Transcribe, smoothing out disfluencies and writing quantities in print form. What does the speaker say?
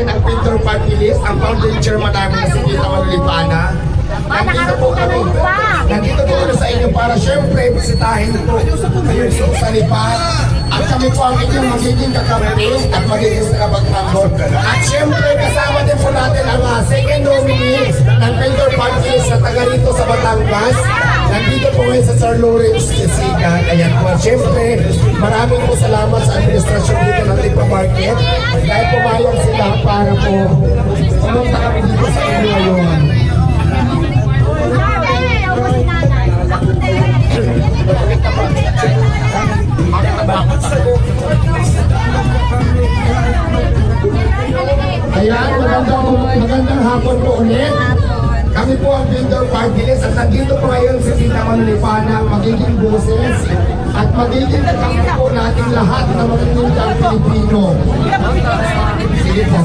natin ang Pintor Party List, ang founding chairman namin na si Tita Manolipana. Nandito po kami sa inyo para syempre bisitahin po kayo sa lipat. At kami po ang inyong magiging kakampi at magiging nakapagtanggol. At syempre kasama din po natin ang second nominee ng Pintor Party List na taga rito sa Batangas. Nandito po ngayon sa Sir Lawrence Kesiga. Kaya po syempre maraming po salamat sa administrasyon dito ng Lipa Market. Dahil pumayag sila para po pumunta kami dito sa inyo ngayon. Ayan, magandang hapon po ulit. Kami po ang Pintor Party List at nandito po ngayon si Tita Manolipana, magiging boses at magiging kakampi po natin lahat na mga Pilipino. Sige po.